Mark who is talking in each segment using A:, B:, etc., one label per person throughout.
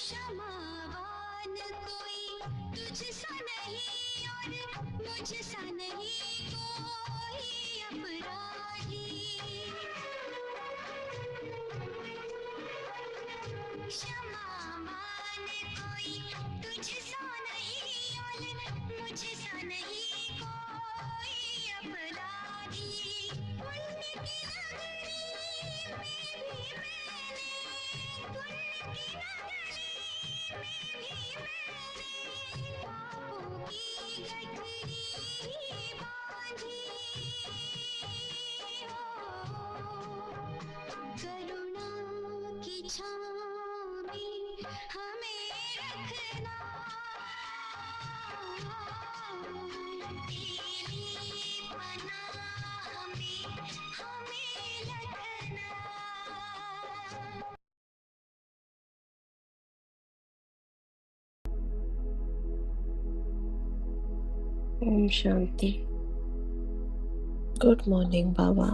A: क्षमावान कोई तुझसा नहीं और मुझसा नहीं कोई अपराधी। क्षमावान कोई तुझसा नहीं और मुझसा नहीं कोई अपराधी। पुण्य की नगरी में भी मैंने पुण्य की नगरी पापों की गठरी बांधी हो। करुणा की छाँव में हमें रखना। तेरी पनाह में हमें रखना।
B: ओम शांति। Good morning Baba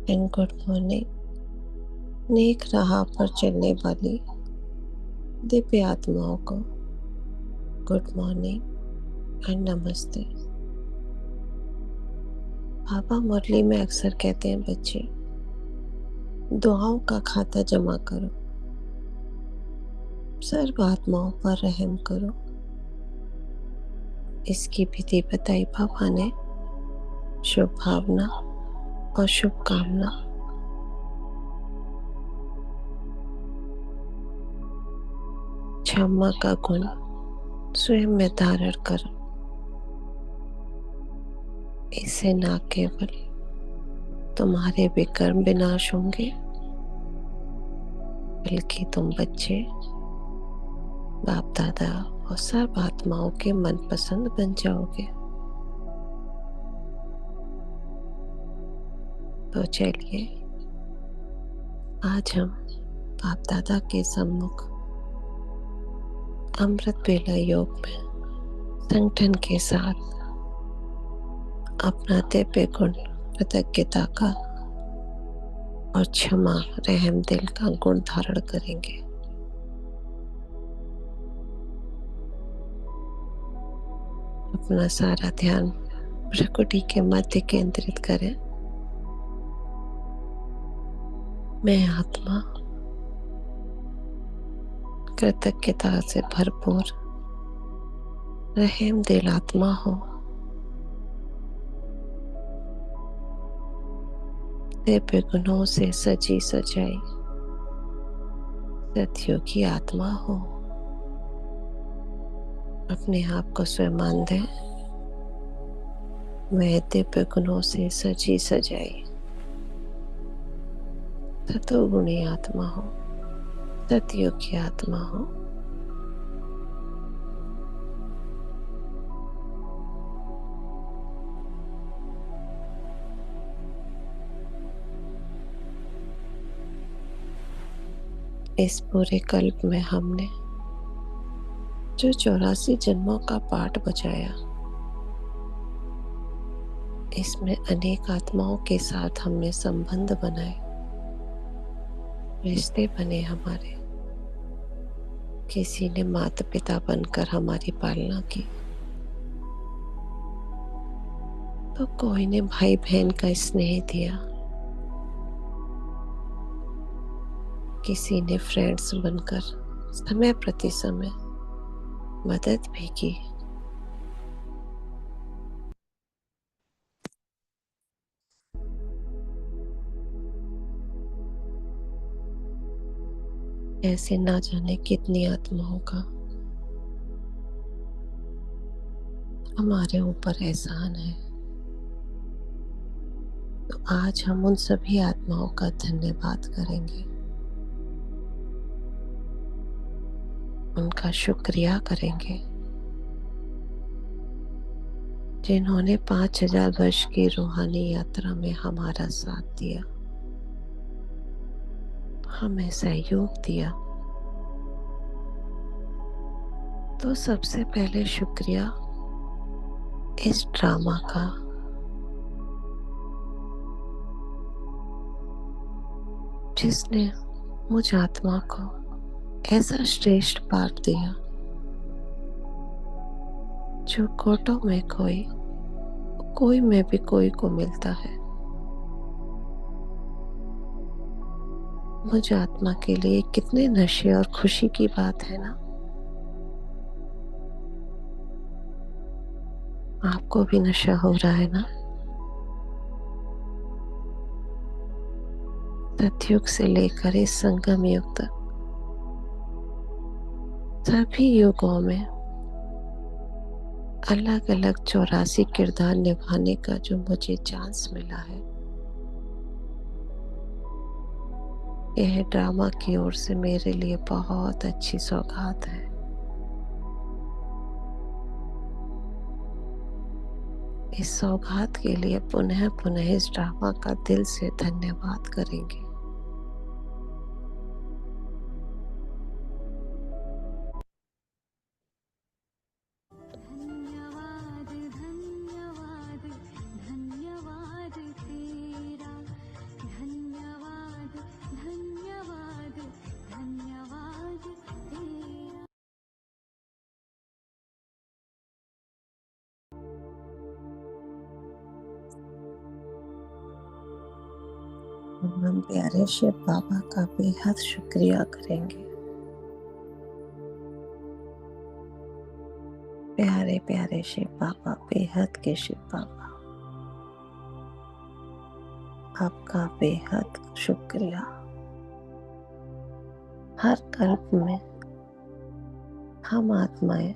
B: and good morning नेक राह पर चलने वाली दिव्य आत्माओं को गुड मॉर्निंग एंड नमस्ते। बाबा मुरली में अक्सर कहते हैं बच्चे दुआओं का खाता जमा करो, सर्व आत्माओं पर रहम करो। इसकी विधि बताई बाबा ने, शुभ भावना और शुभकामना। क्षमा का गुण स्वयं में धारण करो। इससे न केवल तुम्हारे विकर्म विनाश होंगे बल्कि तुम बच्चे बाप दादा और सर्व आत्माओं के मनपसंद बन जाओगे। तो चलिए आज हम बाप दादा के सम्मुख अमृत बेला योग में संगठन के साथ अपना दिव्य गुण कृतज्ञता का और क्षमा रहम दिल का गुण धारण करेंगे। अपना सारा ध्यान भ्रुकुटी के मध्य केंद्रित करें। मैं आत्मा कृतज्ञता से भरपूर रहम दिल आत्मा हूँ। दिव्य गुणों से सजी सजाई सतयुगी आत्मा हूँ। अपने आप को स्वयं दें, मैं दिव्य गुणों से सजी सजाई सतोगुणी आत्मा हूँ, सतयुगी आत्मा हूँ। इस पूरे कल्प में हमने जो 84 जन्मों का पाठ बजाया, इसमें अनेक आत्माओं के साथ हमने संबंध बनाए, रिश्ते बने हमारे। किसी ने माता पिता बनकर हमारी पालना की, तो कोई ने भाई बहन का स्नेह दिया, किसी ने फ्रेंड्स बनकर समय प्रति समय मदद भी की। ऐसे ना जाने कितनी आत्माओं का हमारे ऊपर एहसान है। तो आज हम उन सभी आत्माओं का धन्यवाद करेंगे, उनका शुक्रिया करेंगे, जिन्होंने 5000 वर्ष की रूहानी यात्रा में हमारा साथ दिया, हमें सहयोग दिया। तो सबसे पहले शुक्रिया इस ड्रामा का, जिसने मुझ आत्मा को ऐसा श्रेष्ठ पाठ दिया जो कोटों में कोई में भी कोई को मिलता है। मुझ आत्मा के लिए कितने नशे और खुशी की बात है ना। आपको भी नशा हो रहा है ना। सतयुग से लेकर इस संगम युग तक सभी युगों में अलग अलग 84 किरदार निभाने का जो मुझे चांस मिला है, यह ड्रामा की ओर से मेरे लिए बहुत अच्छी सौगात है। इस सौगात के लिए पुनः पुनः इस ड्रामा का दिल से धन्यवाद करेंगे।
A: धन्यवाद धन्यवाद धन्यवाद तेरा, धन्यवाद धन्यवाद धन्यवाद तेरा।
B: हम प्यारे शिव बाबा का बेहद शुक्रिया करेंगे। प्यारे प्यारे शिव बाबा, बेहद के शिव बाबा, आपका बेहद शुक्रिया। हर कल्प में हम आत्माएं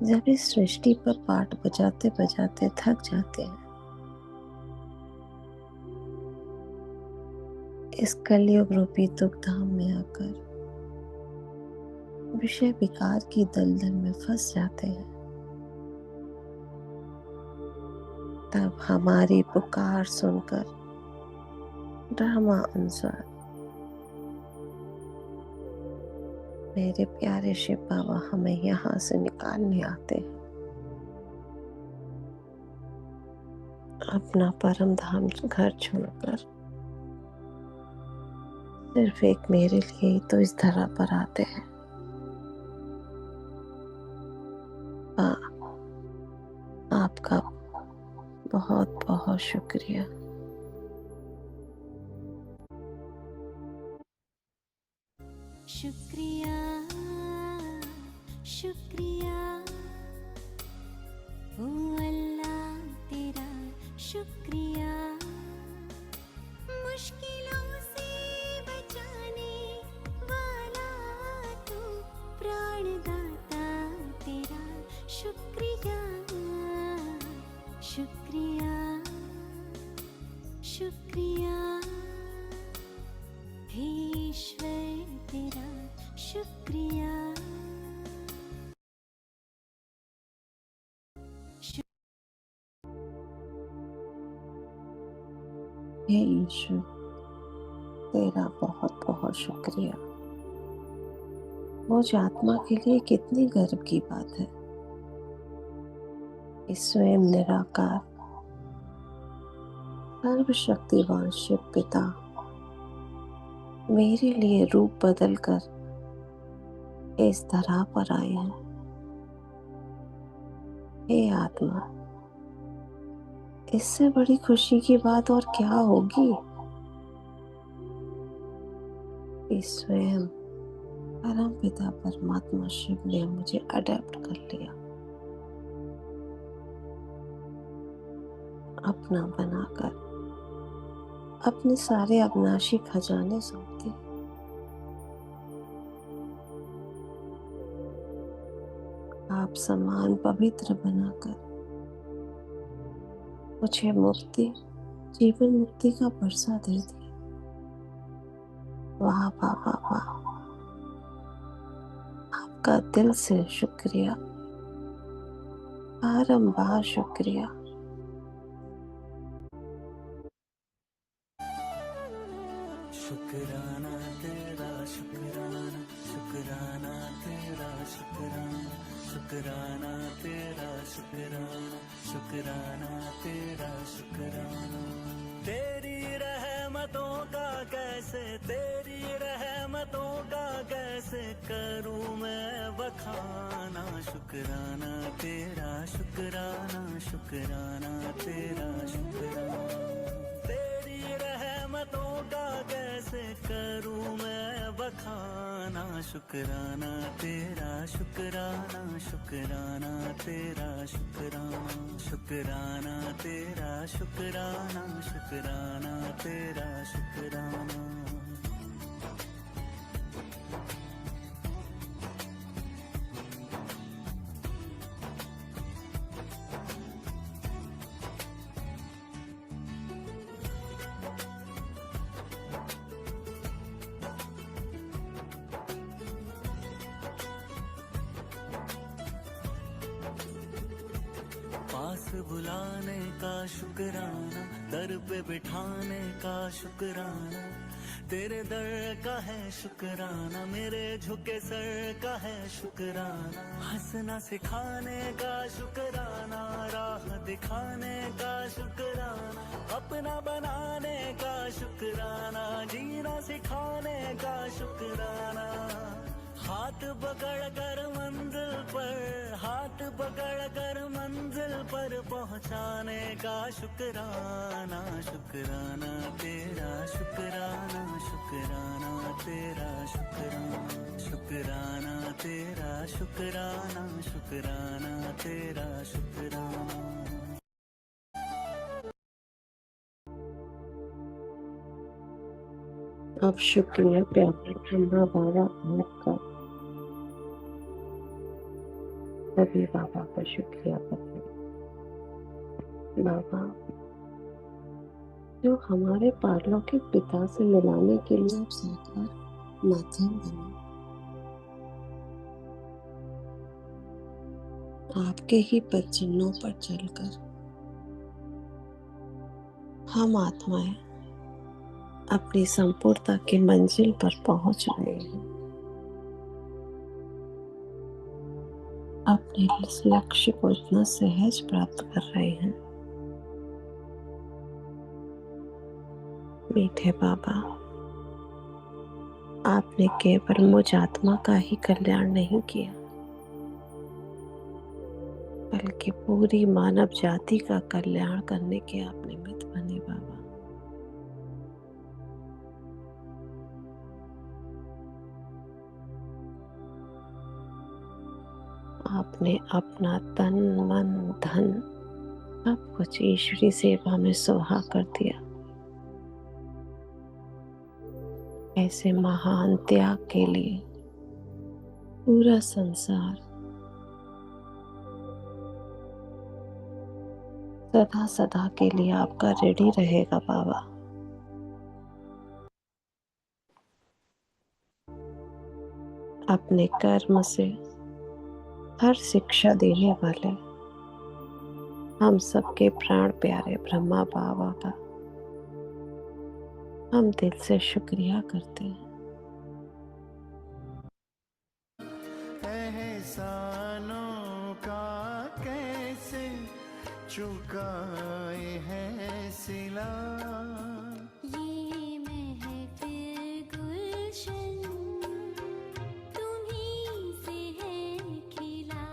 B: जब इस सृष्टि पर पाठ बजाते बजाते थक जाते हैं, इस कलयुग रूपी दुख धाम में आकर विषय विकार की दलदल में फंस जाते हैं, तब हमारी पुकार सुनकर ड्रामा अनुसार मेरे प्यारे शिव बाबा हमें यहाँ से निकालने आते हैं, अपना परम धाम घर छोड़कर। सिर्फ एक मेरे लिए ही तो इस धरा पर आते हैं। आपका बहुत बहुत शुक्रिया।
A: शुक्रिया शुक्रिया ओ अल्लाह तेरा शुक्रिया, मुश्किलों से बचाने वाला तू प्राणदाता तेरा शुक्रिया शुक्रिया शुक्रिया हे ईश्वर तेरा शुक्रिया।
B: हे ईश्वर तेरा बहुत बहुत शुक्रिया। मुझ आत्मा के लिए कितनी गर्व की बात है। इस स्वयं निराकार सर्वशक्तिवान शिव पिता मेरे लिए रूप बदल कर इस धरा पर आए हैं। हे आत्मा, इससे बड़ी खुशी की बात और क्या होगी। इस स्वयं परम पिता परमात्मा शिव ने मुझे अडॉप्ट कर लिया, अपना बनाकर अपने सारे अविनाशी खजाने सौंप दिए। आप समान पवित्र बनाकर मुझे मुक्ति, जीवन मुक्ति का बरसा दे दिया। वाह वाह वाह वाह, आपका दिल से शुक्रिया, बारंबार शुक्रिया।
C: शुक्राना तेरा शुक्राना, शुक्राना तेरा शुक्राना, शुक्राना तेरा शुक्राना, शुक्राना तेरा शुक्राना। तेरी रहमतों का कैसे, तेरी रहमतों का कैसे करूं मैं बखाना। शुक्राना तेरा शुक्राना, शुक्राना तेरा शुक्राना। तेरी रहमतों का कैसे करूं मैं बखाना। शुक्राना तेरा शुक्राना, शुक्राना तेरा शुक्राना, शुक्राना तेरा शुक्राना, शुक्राना तेरा शुक्राना। पास बुलाने का शुक्राना, दर पे बिठाने का शुक्राना। तेरे दर का है शुक्राना, मेरे झुके सर का है शुक्राना। हंसना सिखाने का शुक्राना, राह दिखाने का शुक्राना। अपना बनाने का शुक्राना, जीना सिखाने का शुक्राना। हाथ पकड़ कर मंजिल पर, हाथ पकड़ कर मंजिल पर पहुंचाने का शुक्राना। शुक्राना तेरा शुक्राना, शुक्राना तेरा शुक्राना, शुक्राना तेरा शुक्राना, शुक्राना तेरा शुक्राना।
B: अब शुक्रिया प्यारे ब्रह्मा बाबा आपका, सभी बाबा का शुक्रिया करते बाबा, जो हमारे पारलौकिक पिता से मिलाने के लिए आप साकार माध्यम बने। आपके ही पद चिन्हों पर चलकर हम आत्माएं अपनी संपूर्णता की मंजिल पर पहुंच रहे हैं। अपने इस लक्ष्य को इतना सहज प्राप्त कर रहे हैं। मीठे बाबा, आपने केवल मुझ आत्मा का ही कल्याण नहीं किया, बल्कि पूरी मानव जाति का कल्याण करने के आप निमित्त बने बाबा। आपने अपना तन मन धन सब कुछ ईश्वरी सेवा में सुहा कर दिया। ऐसे महान त्याग के लिए पूरा संसार सदा सदा के लिए आपका ऋणी रहेगा बाबा। अपने कर्म से हर शिक्षा देने वाले हम सबके प्राण प्यारे ब्रह्मा बाबा का हम दिल से शुक्रिया करते हैं।
C: एहसानों का कैसे चुकाए है सिला,
A: ये महफिल गुलशन तुम्हीं से है खिला।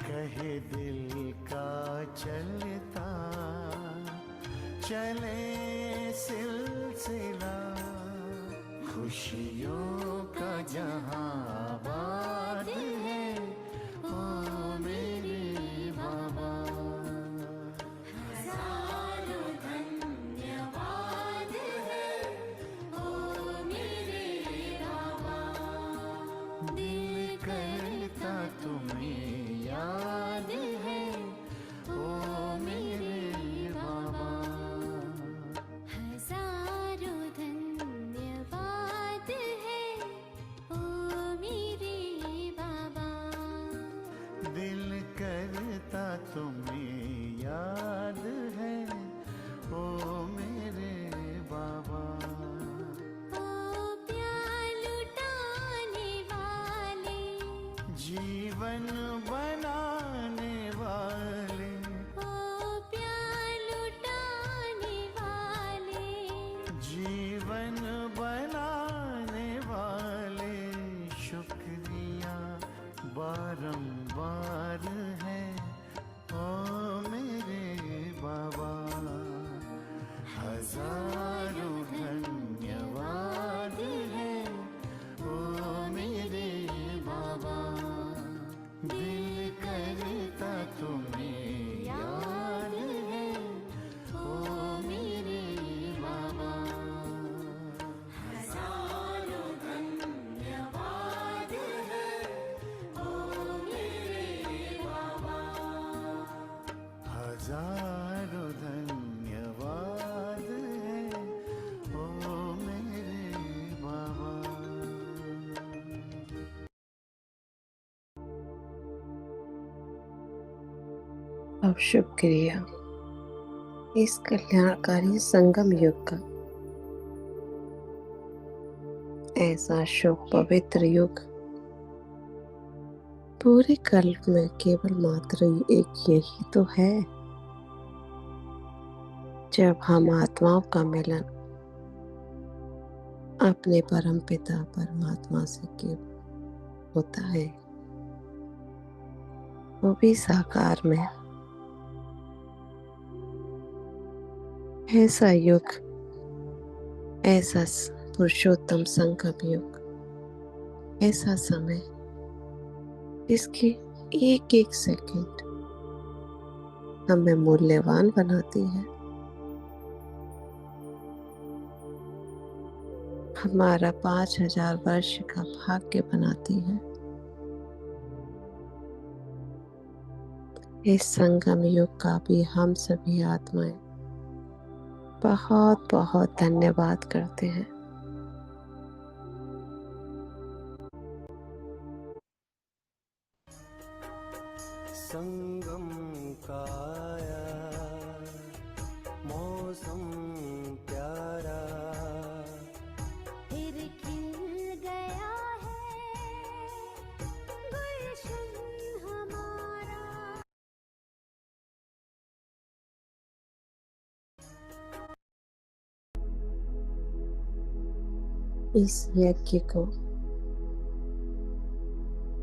C: कहे दिल का चलता चले सिलसिला, खुशियों का जहां आबाद है ओ मेरे बाबा।
A: हजारों धन्यवाद है ओ मेरे बाबा।
C: दिल करता तुम्हें याद है ओ मेरे बाबा।
A: हजारों धन्यवाद है ओ मेरे बाबा।
C: दिल करता तुम्हें याद है ओ मेरे बाबा।
A: ओ प्यार लुटाने वाले,
C: जीवन बनाने वाले,
A: ओ प्यार लुटाने वाले,
C: जीवन बनाने वाले, शुक्रिया बारंबार है ओ मेरे बाबा। हजारों धन्यवाद है ओ मेरे बाबा। दिल करता तुम्हें याद है ओ मेरे बाबा। हजारों धन्यवाद है ओ मेरे बाबा। हजारों धन्यवाद है ओ मेरे बाबा।
B: अब शुक्रिया इस कल्याणकारी संगम युग का, ऐसा शुभ पवित्र युग पूरे कल्प में केवल मात्र एक यही तो है, जब हम आत्माओं का मिलन अपने परम पिता परमात्मा से केवल होता है, वो भी साकार में। ऐसा युग, ऐसा पुरुषोत्तम संगम युग, ऐसा समय जिसकी एक एक सेकंड हमें मूल्यवान बनाती है, हमारा 5000 वर्ष का भाग्य बनाती है। इस संगम युग का भी हम सभी आत्माएं बहुत बहुत धन्यवाद करते हैं।
C: संगम का आया मौसम प्यारा,
A: फिर खिल गया है गुलशन
B: इस यज्ञ को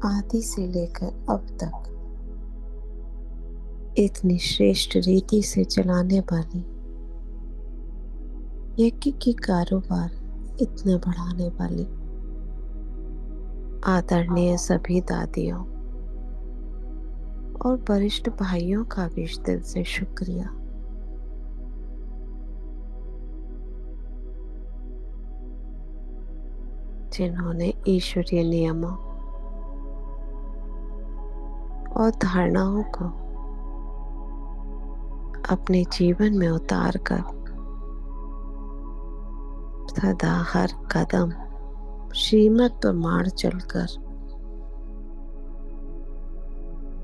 B: आदि से लेकर अब तक इतनी श्रेष्ठ रीति से चलाने वाली, यज्ञ की कारोबार इतना बढ़ाने वाली आदरणीय सभी दादियों और वरिष्ठ भाइयों का भी दिल से शुक्रिया। जिन्होंने ईश्वरीय नियमों और धारणाओं को अपने जीवन में उतार कर सदा हर कदम श्रीमत प्रमाण चलकर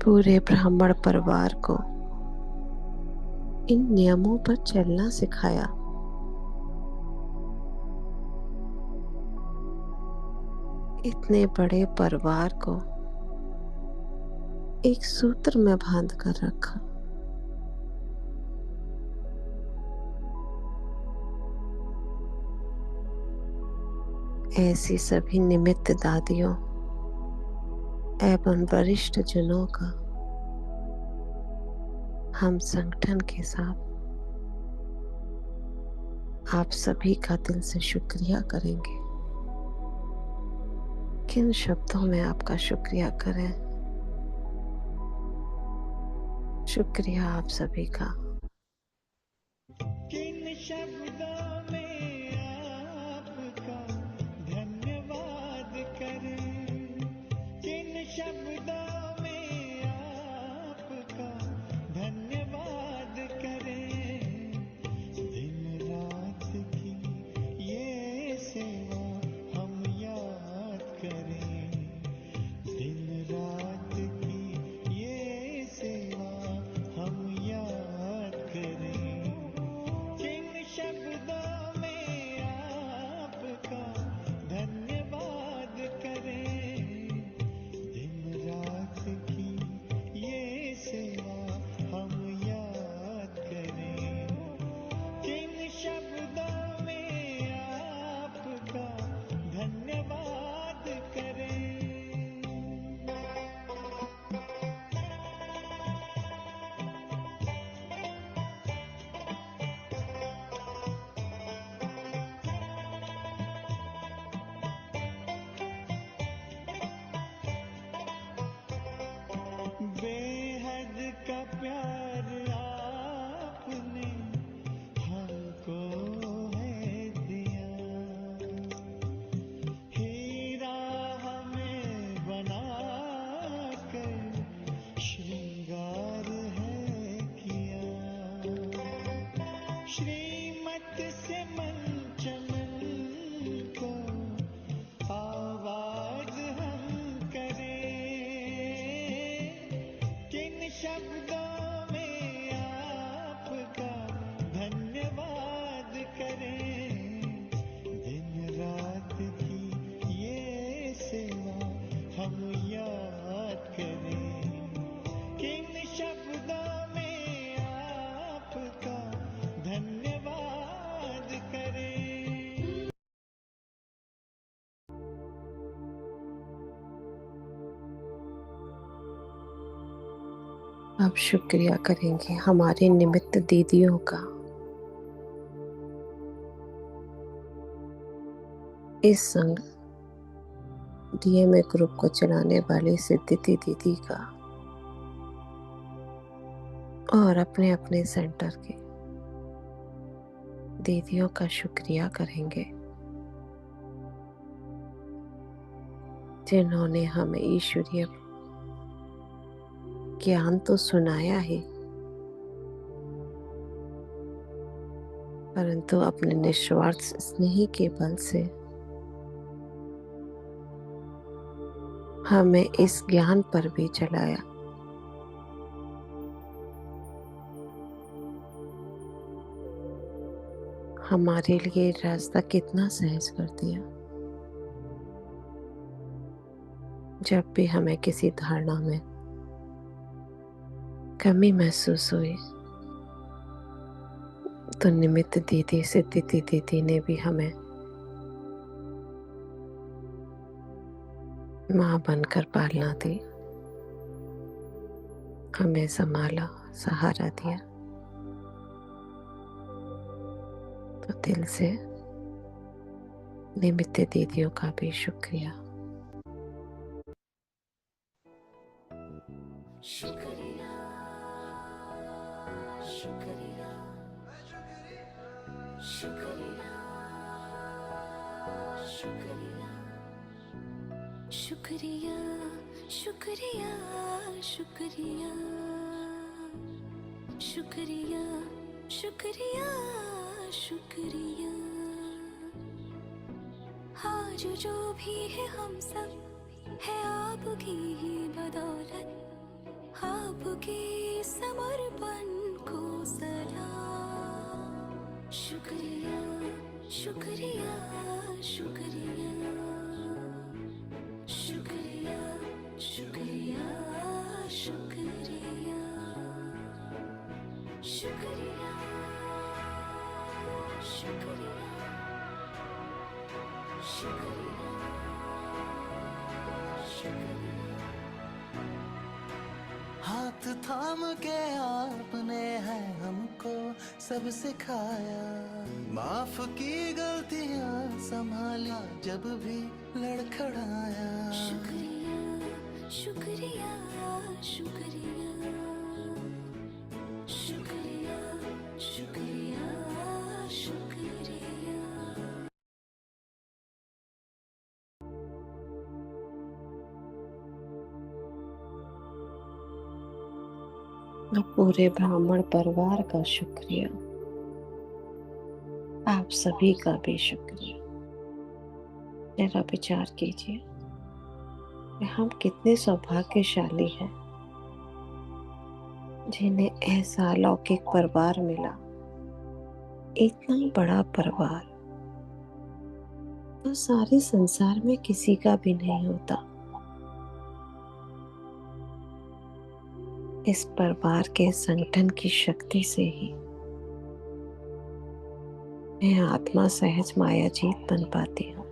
B: पूरे ब्राह्मण परिवार को इन नियमों पर चलना सिखाया। इतने बड़े परिवार को एक सूत्र में बांध कर रखा। ऐसी सभी निमित्त दादियों एवं वरिष्ठ जनों का हम संगठन के साथ आप सभी का दिल से शुक्रिया करेंगे। किन शब्दों में आपका शुक्रिया करें? शुक्रिया आप सभी का।
C: किन शब्दों में आपका धन्यवाद करें, किन शब्दों में आपका धन्यवाद करें। दिन रात की ये सेवा हम याद करें, दिन रात की ये सेवा हम याद करें। किन शब्दों में आपका धन्यवाद करें, दिन रात की ये सेवा हम याद करें। किन शब्दों में आपका धन्यवाद करें। बेहद का प्यार आपने हमको है दिया, हीरा हमें बना कर श्रृंगार है किया। श्रीमत से मंचन को आवाज हम करें। किन शब्दों में आपका धन्यवाद करें, दिन रात की ये सेवा हम याद करें। किन शब्दों में आपका धन्यवाद करें।
B: अब शुक्रिया करेंगे हमारे निमित्त दीदियों का। इस संग डीएमए ग्रुप को चलाने वाली सिद्धिति दीदी का और अपने अपने सेंटर के दीदियों का शुक्रिया करेंगे, जिन्होंने हमें ईश्वरीय ज्ञान तो सुनाया ही, परंतु अपने निस्वार्थ स्नेह के बल से हमें इस ज्ञान पर भी चलाया। हमारे लिए रास्ता कितना सहज कर दिया। जब भी हमें किसी धारणा में कमी महसूस हुई तो निमित्त दीदी सिद्धिति दीदी ने भी हमें माँ बनकर पालना दी, हमें संभाला, सहारा दिया। तो दिल से निमित्त दीदियों का भी शुक्रिया।
A: शुक्रिया शुक्रिया शुक्रिया शुक्रिया शुक्रिया शुक्रिया शुक्रिया शुक्रिया शुक्रिया शुक्रिया। आज जो भी है हम सब है आपकी ही बदौलत, आपके समर्पण को सलाम। शुक्रिया शुक्रिया शुक्रिया शुक्रिया शुक्रिया शुक्रिया शुक्रिया शुक्रिया शुक्रिया शुक्रिया।
C: हाथ थाम के आपने है हमको सब सिखाया, माफ की गलतियां संभाला जब भी लड़खड़ाया।
A: शुक्रिया शुक्रिया शुक्रिया शुक्रिया शुक्रिया शुक्रिया।
B: और पूरे ब्राह्मण परिवार का शुक्रिया, आप सभी का भी शुक्रिया। जरा विचार कीजिए कि हम कितने सौभाग्यशाली हैं जिन्हें ऐसा अलौकिक परिवार मिला। इतना बड़ा परिवार तो सारे संसार में किसी का भी नहीं होता। इस परिवार के संगठन की शक्ति से ही मैं आत्मा सहज मायाजीत बन पाती हूँ।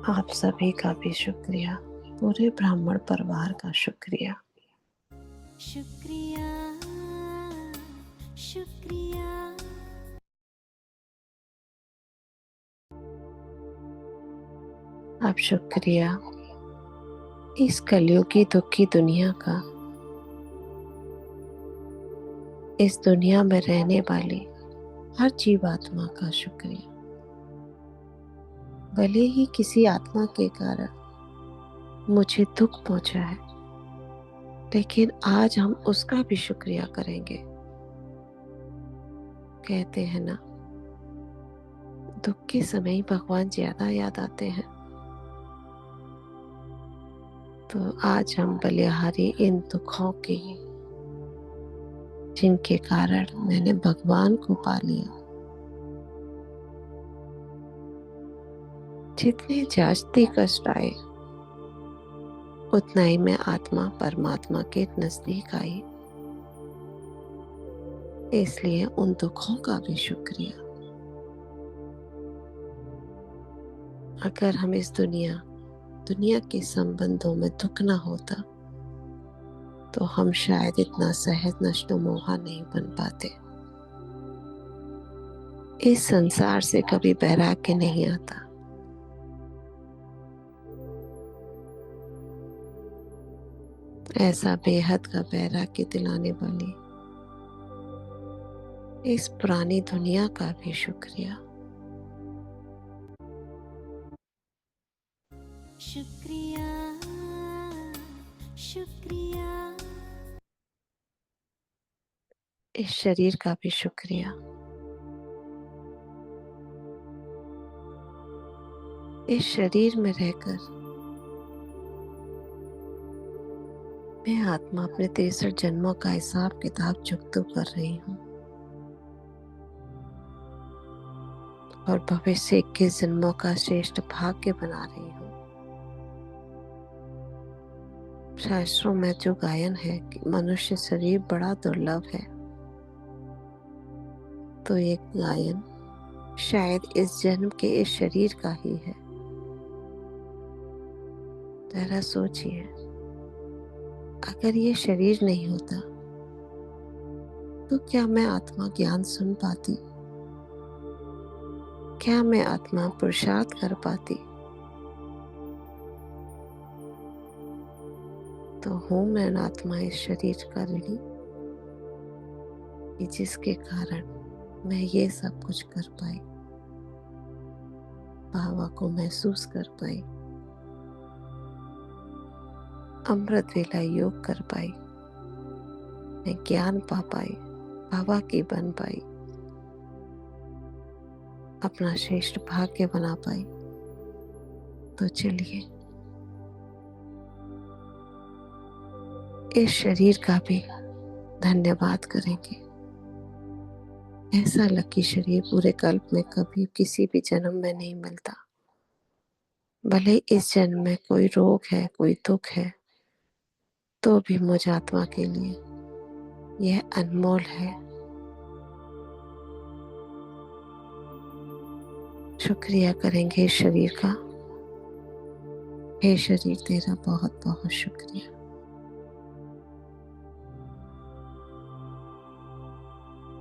B: आप सभी का भी शुक्रिया, पूरे ब्राह्मण परिवार का शुक्रिया।
A: शुक्रिया शुक्रिया।
B: आप शुक्रिया इस कलयुगी दुखी दुनिया का, इस दुनिया में रहने वाली हर जीवात्मा का शुक्रिया। भले ही किसी आत्मा के कारण मुझे दुख पहुंचा है, लेकिन आज हम उसका भी शुक्रिया करेंगे। कहते हैं ना, दुख के समय ही भगवान ज्यादा याद आते हैं। तो आज हम बलिहारी इन दुखों की, जिनके कारण मैंने भगवान को पा लिया। जितने जास्ती कष्ट आए उतना ही मैं आत्मा परमात्मा के नजदीक आई। इसलिए उन दुखों का भी शुक्रिया। अगर हम इस दुनिया के संबंधों में दुख ना होता तो हम शायद इतना सहज नष्टो मोहा नहीं बन पाते। इस संसार से कभी वैराग्य नहीं आता। ऐसा बेहद का वैराग्य दिलाने वाली इस पुरानी दुनिया का भी शुक्रिया।
A: शुक्रिया शुक्रिया।
B: इस शरीर का भी शुक्रिया। इस शरीर में रहकर मैं आत्मा अपने 63 जन्मों का हिसाब किताब चुकता कर रही हूँ और भविष्य 21 जन्मों का श्रेष्ठ भाग्य बना रही हूँ। शास्त्रों में जो गायन है कि मनुष्य शरीर बड़ा दुर्लभ है, तो ये गायन शायद इस जन्म के इस शरीर का ही है। जरा सोचिए, अगर ये शरीर नहीं होता तो क्या मैं आत्मा ज्ञान सुन पाती? क्या मैं आत्मा पुरुषार्थ कर पाती? तो हूं मैं आत्मा इस शरीर का ऋणी, कि जिसके कारण मैं ये सब कुछ कर पाई, बाबा को महसूस कर पाई, अमृत वेला योग कर पाई, मैं ज्ञान पा पाई, बाबा की बन पाई, अपना श्रेष्ठ भाग्य बना पाई। तो चलिए इस शरीर का भी धन्यवाद करेंगे। ऐसा लकी शरीर पूरे कल्प में कभी किसी भी जन्म में नहीं मिलता। भले इस जन्म में कोई रोग है, कोई दुख है, तो भी मुझ आत्मा के लिए यह अनमोल है। शुक्रिया करेंगे इस शरीर का। हे शरीर, तेरा बहुत बहुत शुक्रिया।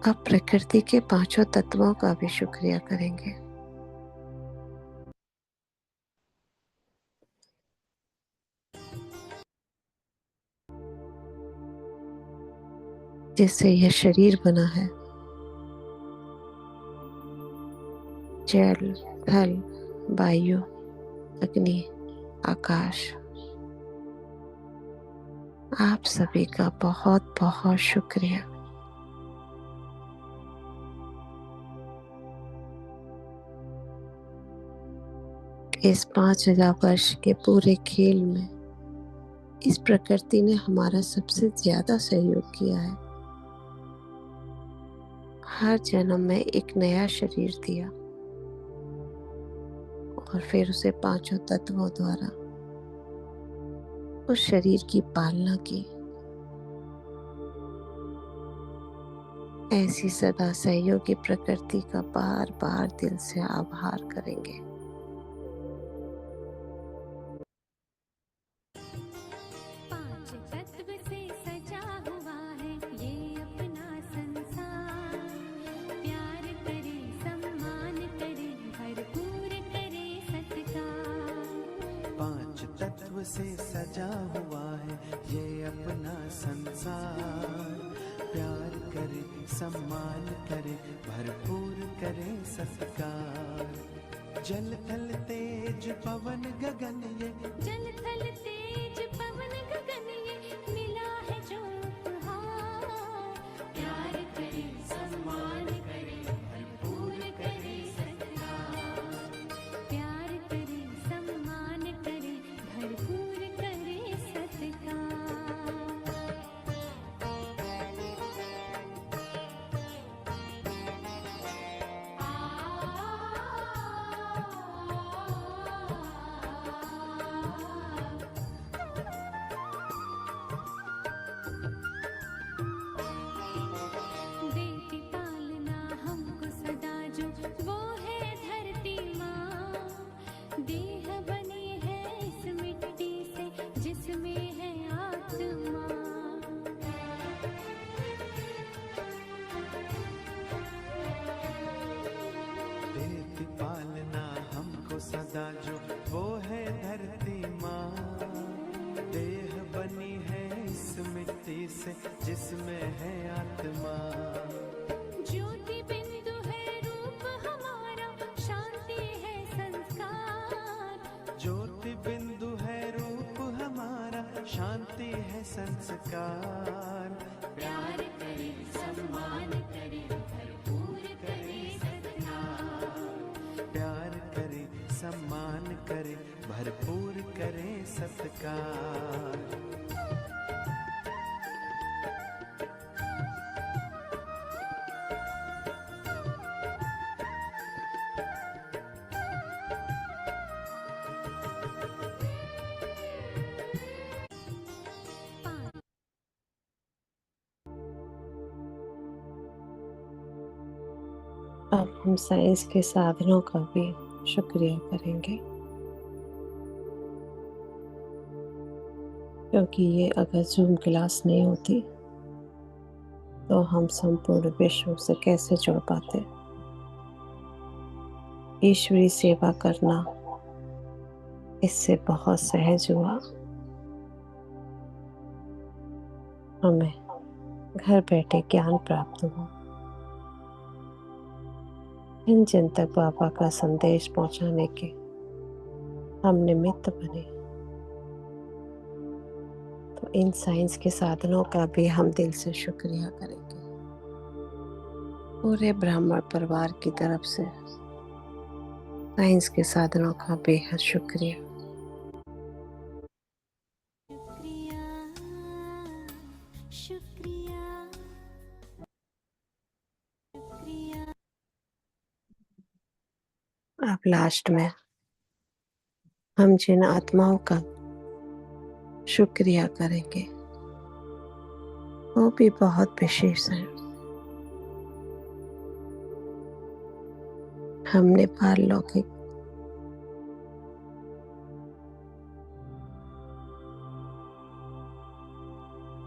B: अब प्रकृति के पांचों तत्वों का भी शुक्रिया करेंगे। जिससे यह शरीर बना है। जल, थल, वायु, अग्नि, आकाश, आप सभी का बहुत बहुत शुक्रिया। इस 5000 वर्ष के पूरे खेल में इस प्रकृति ने हमारा सबसे ज्यादा सहयोग किया है। हर जन्म में एक नया शरीर दिया और फिर उसे पांचों तत्वों द्वारा उस शरीर की पालना की। ऐसी सदा सहयोगी प्रकृति का बार बार दिल से आभार करेंगे।
A: पांच तत्व से सजा हुआ है ये अपना संसार। प्यार करे, सम्मान करे, भरपूर करे सत्कार।
C: पांच तत्व से सजा हुआ है ये अपना संसार। प्यार करे, सम्मान करे, भरपूर करे सत्कार। जल थल तेज पवन गगन ये,
A: जल थल तेज पवन गगन ये मिला है जो उपहार। प्यार करे, सम्मान करे, भरपूर करे सत्कार। प्यार करे, सम्मान करे, भरपूर करे सत्कार। देती पालना हमको सदा जो वो है धरती माँ। देह बनी है इस मिट्टी से जिसमें है आत्मा।
C: देती पालना हमको सदा जो वो है धरती माँ। देह बनी है इस मिट्टी से जिसमें है आत्मा।
A: ज्योति बिंदु है रूप हमारा, शांति है संस्कार।
C: ज्योति बिंदु है रूप हमारा, शांति है संस्कार।
A: प्यार करे, सम्मान करे, भरपूर करे सत्कार।
C: प्यार करे, सम्मान करे, भरपूर करे सत्कार।
B: अब हम साइंस के साधनों का भी शुक्रिया करेंगे, क्योंकि ये अगर जूम क्लास नहीं होती तो हम संपूर्ण विश्व से कैसे जुड़ पाते। ईश्वरी सेवा करना इससे बहुत सहज हुआ। हमें घर बैठे ज्ञान प्राप्त हुआ। इन जन तक बाबा का संदेश पहुंचाने के हम निमित्त बने, तो इन साइंस के साधनों का भी हम दिल से शुक्रिया करेंगे। पूरे ब्राह्मण परिवार की तरफ से साइंस के साधनों का बेहद शुक्रिया।
A: शुक्रिया शुक्रिया।
B: अब लास्ट में हम जिन आत्माओं का शुक्रिया करेंगे वो भी बहुत विशेष है। हमने पारलौकिक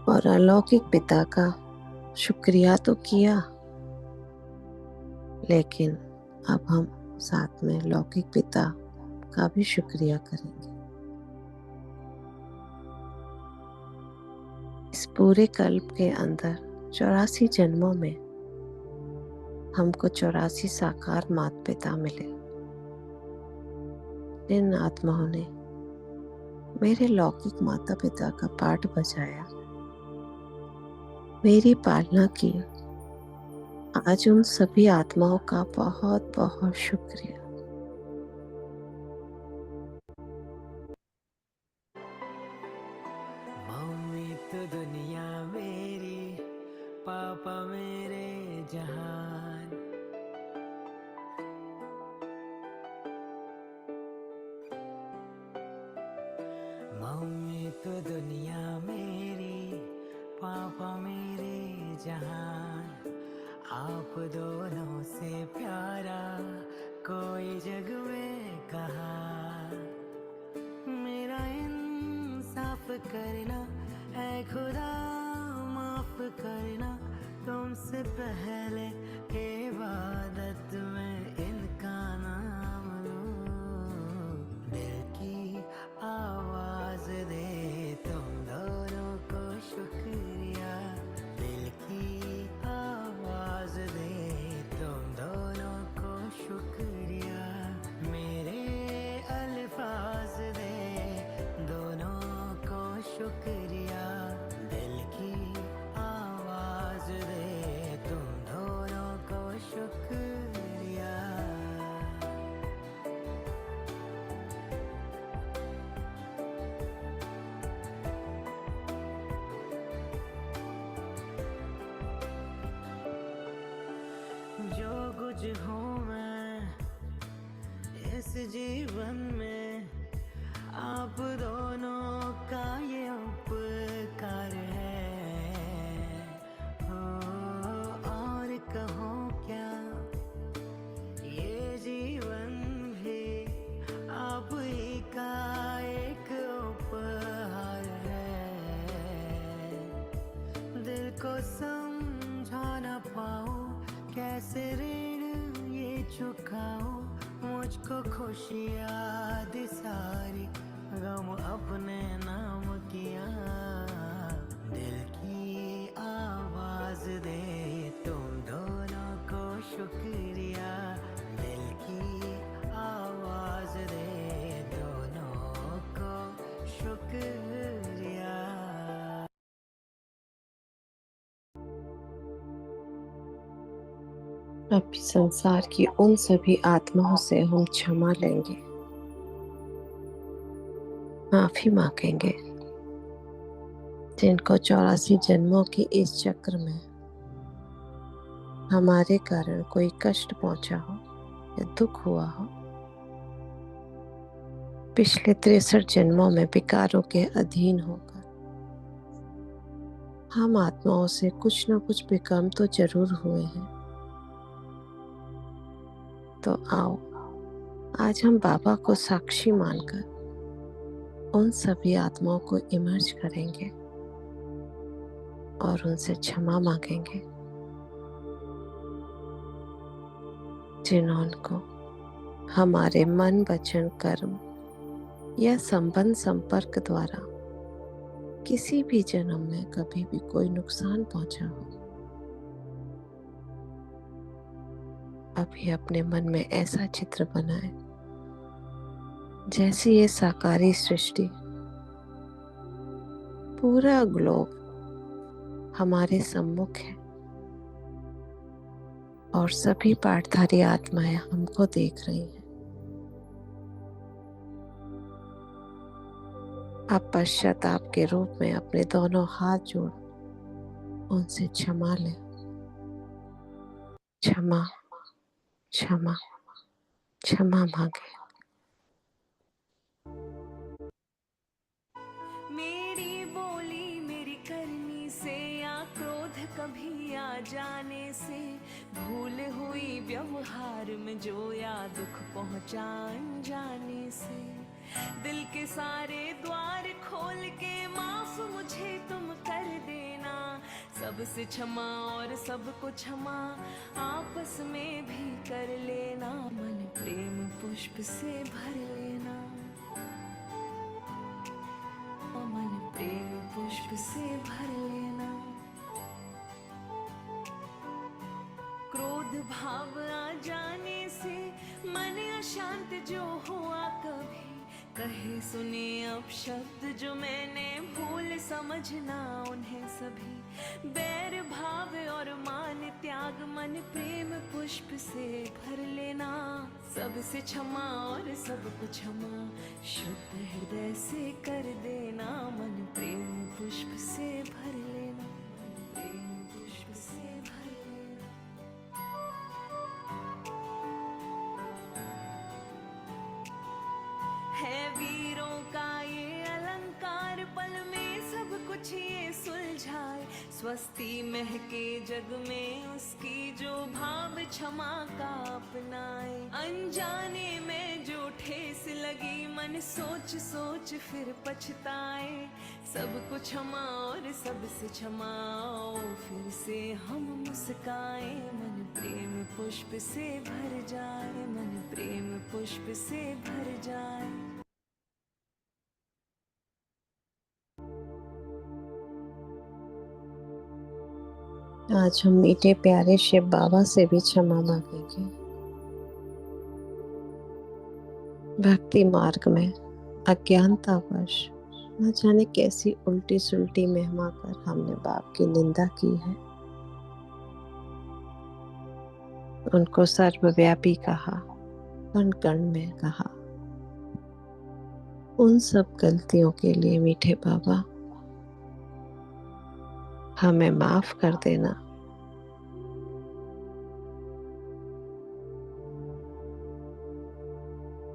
B: और अलौकिक पिता का शुक्रिया तो किया, लेकिन अब हम साथ में लौकिक पिता का भी शुक्रिया करेंगे। इस पूरे कल्प के अंदर 84 जन्मों में हमको 84 साकार माता पिता मिले, जिन आत्माओं ने मेरे लौकिक माता पिता का पाठ बजाया, मेरी पालना की। आज उन सभी आत्माओं का बहुत बहुत शुक्रिया।
C: मम्मी तो दुनिया मेरी, पापा मेरे जहान। मम्मी तो दुनिया मेरी, पापा मेरे जहान। आप दोनों से प्यारा कोई जग में कहाँ। मेरा इंसाफ करना ऐ खुदा, माफ करना तुमसे पहले इबादत में इनका नाम लूं। दिल की आवाज दे तुम दोनों को शुक्रिया। दिल की आवाज दे तुम दोनों को शुक्रिया। मेरे अल्फाज दे दोनों को शुक्रिया। दिल की आवाज दे तुम दोनों को शुक्रिया। जो कुछ हूँ मैं इस जीवन में, आप दोनों का ये उपकार है। हो और कहो क्या, ये जीवन भी आप ही का एक उपहार है। दिल को समझा ना पाऊं कैसे ऋण ये चुकाऊं। मुझको खुशियाँ दी सारी, गम अपने नाम किया। दिल की आवाज दे तुम दोनों को शुक्रिया। दिल की आवाज दे दोनों को शुक्रिया।
B: अब संसार की उन सभी आत्माओं से हम क्षमा लेंगे, माफी मांगेंगे, जिनको 84 जन्मों की इस चक्र में हमारे कारण कोई कष्ट पहुंचा हो या दुख हुआ हो। पिछले 63 जन्मों में विकारों के अधीन होकर हम आत्माओं से कुछ न कुछ विकर्म तो जरूर हुए हैं। तो आओ आज हम बाबा को साक्षी मानकर उन सभी आत्माओं को इमर्ज करेंगे और उनसे क्षमा मांगेंगे जिन्होंने को हमारे मन वचन कर्म या संबंध संपर्क द्वारा किसी भी जन्म में कभी भी कोई नुकसान पहुंचा हो। अभी अपने मन में ऐसा चित्र बनाए जैसे ये साकारी सृष्टि पूरा ग्लोब हमारे सम्मुख है और सभी पाठधारी आत्माएं हमको देख रही हैं। आप पश्चाताप के रूप में अपने दोनों हाथ जोड़ उनसे क्षमा लें। क्षमा क्षमा क्षमा मांगे।
C: मेरी बोली मेरी करनी से या क्रोध कभी आ जाने से, भूल हुई व्यवहार में जो या दुख पहुंचा अनजाने से, दिल के सारे द्वार खोल के माफ मुझे तुम कर देना। सबसे क्षमा और सबको क्षमा आपस में भी कर लेना। मन प्रेम पुष्प से भर लेना। मन प्रेम पुष्प से भर लेना। क्रोध भाव आ जाने से मन अशांत जो हुआ कभी, कहे सुने अब शब्द जो मैंने भूल समझना उन्हें सभी। बैर भाव और मान त्याग मन प्रेम पुष्प से भर लेना। सबसे क्षमा और सबको क्षमा शुद्ध हृदय से कर देना। मन प्रेम पुष्प से भर लेना। प्रेम पुष्प से भर लेना। है वीरों का ये अलंकार, पल में सब कुछ ये सुलझाए। स्वस्ति महके जग में उसकी जो भाव क्षमा का अपनाए। अनजाने में जो ठेस लगी मन सोच सोच फिर पछताए। सबको क्षमा और सबसे क्षमा फिर से हम मुस्काए। मन प्रेम पुष्प से भर जाए। मन प्रेम पुष्प से भर जाए।
B: आज हम मीठे प्यारे शिव बाबा से भी क्षमा मांगेंगे। भक्ति मार्ग में अज्ञानतावश न जाने कैसी उल्टी सुल्टी महिमा कर हमने बाप की निंदा की है। उनको सर्वव्यापी कहा, कण कण में कहा। उन सब गलतियों के लिए मीठे बाबा हमें माफ कर देना।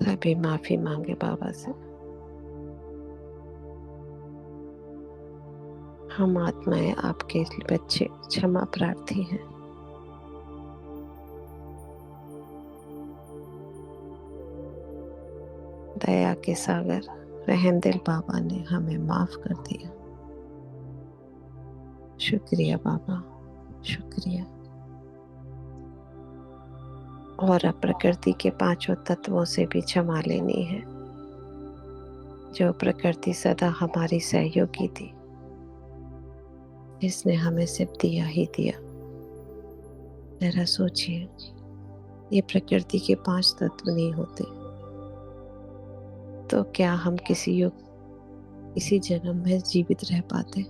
B: सभी माफी मांगे बाबा से। हम आत्माएं आपके बच्चे क्षमा प्रार्थी हैं। दया के सागर रहम दिल बाबा ने हमें माफ कर दिया। शुक्रिया बाबा, शुक्रिया। और अब प्रकृति के पांचों तत्वों से भी क्षमा लेनी है। जो प्रकृति सदा हमारी सहयोगी थी, जिसने हमें सिर्फ दिया ही दिया। जरा सोचिए, ये प्रकृति के 5 तत्व नहीं होते तो क्या हम किसी जन्म में जीवित रह पाते?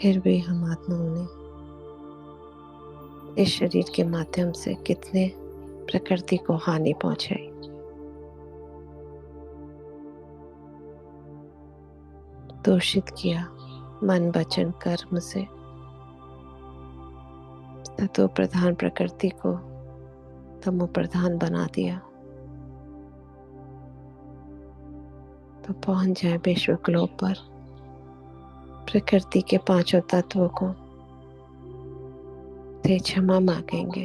B: फिर भी हम आत्माओं ने इस शरीर के माध्यम से कितने प्रकृति को हानि पहुंचाई। दूषित किया मन वचन कर्म से। तत्व प्रधान प्रकृति को तमो प्रधान बना दिया। तो पहुंच जाए विश्व ग्लोब पर प्रकृति के पांचों तत्वों को से क्षमा मांगेंगे।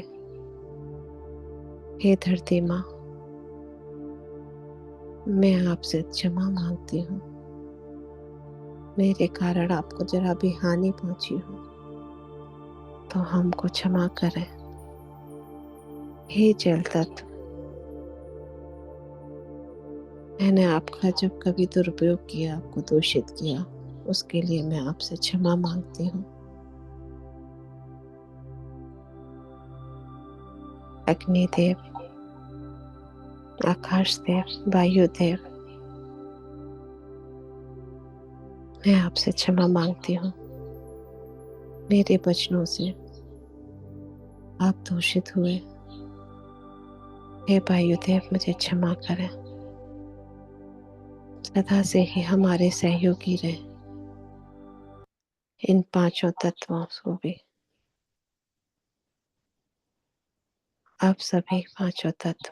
B: हे धरती माँ, मैं आपसे क्षमा मांगती हूँ। मेरे कारण आपको जरा भी हानि पहुंची हो तो हमको क्षमा करें। हे जल तत्व, मैंने आपका जब कभी दुरुपयोग किया, आपको दूषित किया, उसके लिए मैं आपसे क्षमा मांगती हूँ। अग्निदेव, आकाश देव, वायु देव, मैं आपसे क्षमा मांगती हूँ। मेरे वचनों से आप दूषित हुए। हे वायुदेव, मुझे क्षमा करें। सदा से ही हमारे सहयोगी रहे, इन पांचों तत्वों को भी। आप सभी पांचों तत्व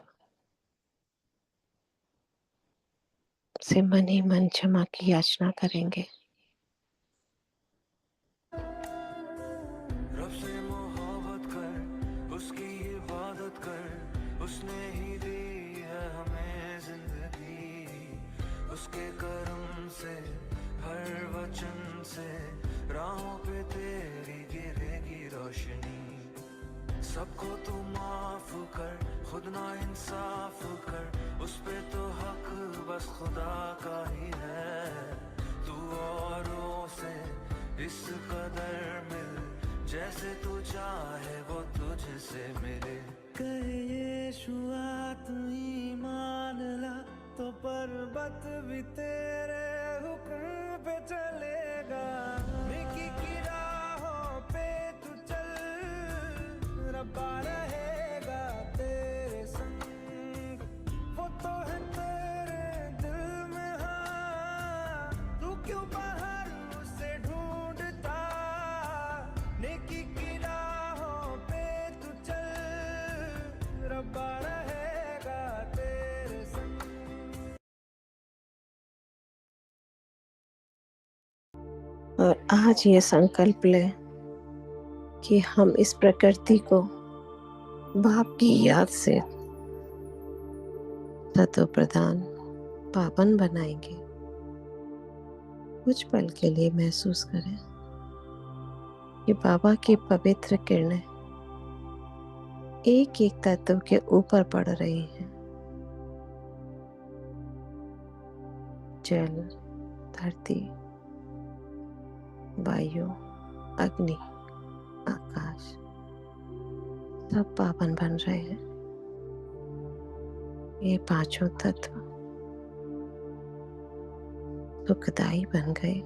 B: से मन ही मन क्षमा की याचना करेंगे।
D: रब से मोहब्बत कर, उसकी इबादत कर, उसने ही दी है हमें जिंदगी। उसके करम से, हर वचन से, राहों पे तेरी गिरेगी रोशनी। सबको तू माफ कर, खुद ना इंसाफ कर, उस पे तो हक बस खुदा का ही है। तू औरों से इस कदर मिल, जैसे तू चाहे वो तुझसे मिले। कहे यीशुआ तू ईमान ला, तो पर्वत भी तेरे हुक्म पे चलेगा। नेकी की राहों पे तू चल, रब्बा रहेगा तेरे संग। वो तो है तेरे दिल में, हाँ, तू क्यों बाहर उसे ढूंढता। नेकी की राहों पे तू चल, रब्बा रहेगा तेरे संग।
B: और आज ये संकल्प लें कि हम इस प्रकृति को बाप की याद से सतो प्रधान पावन बनाएंगे। कुछ पल के लिए महसूस करें कि बाबा की पवित्र किरणें एक एक तत्व के ऊपर पड़ रही हैं। जल, धरती, वायु, अग्नि, आकाश, सब पावन बन रहे हैं। ये पांचों तत्व सुखदाई बन गए,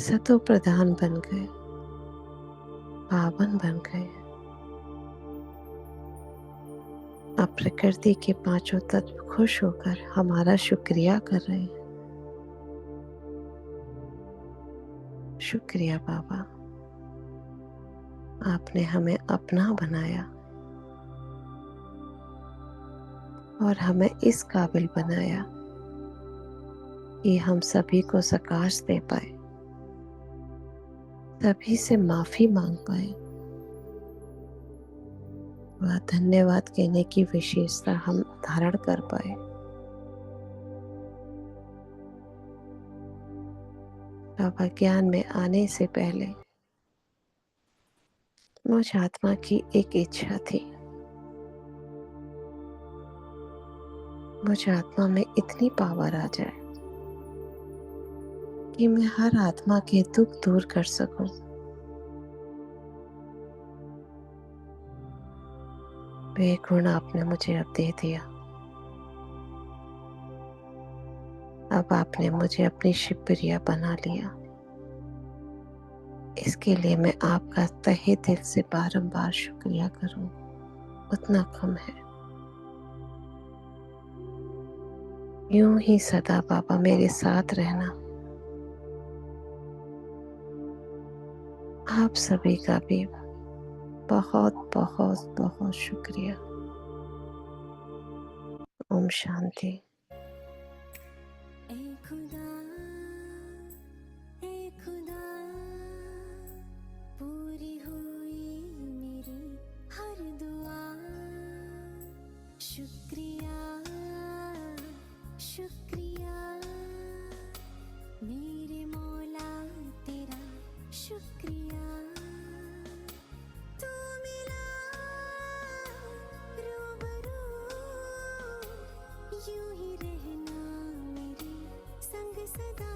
B: सतो प्रधान बन गए, पावन बन गए। अब प्रकृति के पांचों तत्व खुश होकर हमारा शुक्रिया कर रहे हैं। शुक्रिया बाबा, आपने हमें अपना बनाया और हमें इस काबिल बनाया कि हम सभी को सकाश दे पाए, सभी से माफी मांग पाए। वह धन्यवाद कहने की विशेषता हम धारण कर पाए। बाबा, ज्ञान में आने से पहले मुझ आत्मा की एक इच्छा थी। मुझ आत्मा में इतनी पावर आ जाए कि मैं हर आत्मा के दुख दूर कर सकूं। वे गुण आपने मुझे अब दे दिया। अब आपने मुझे अपनी शिवप्रिया बना लिया। इसके लिए मैं आपका तहे दिल से बारंबार शुक्रिया करूं, उतना कम है। यूं ही सदा बाबा मेरे साथ रहना। आप सभी का भी बहुत बहुत बहुत शुक्रिया। ओम शांति।
A: ए खुदा, ए शुक्रिया शुक्रिया मेरे मौला तेरा शुक्रिया तू मिला रूबरू यूं ही रहना मेरे संग सदा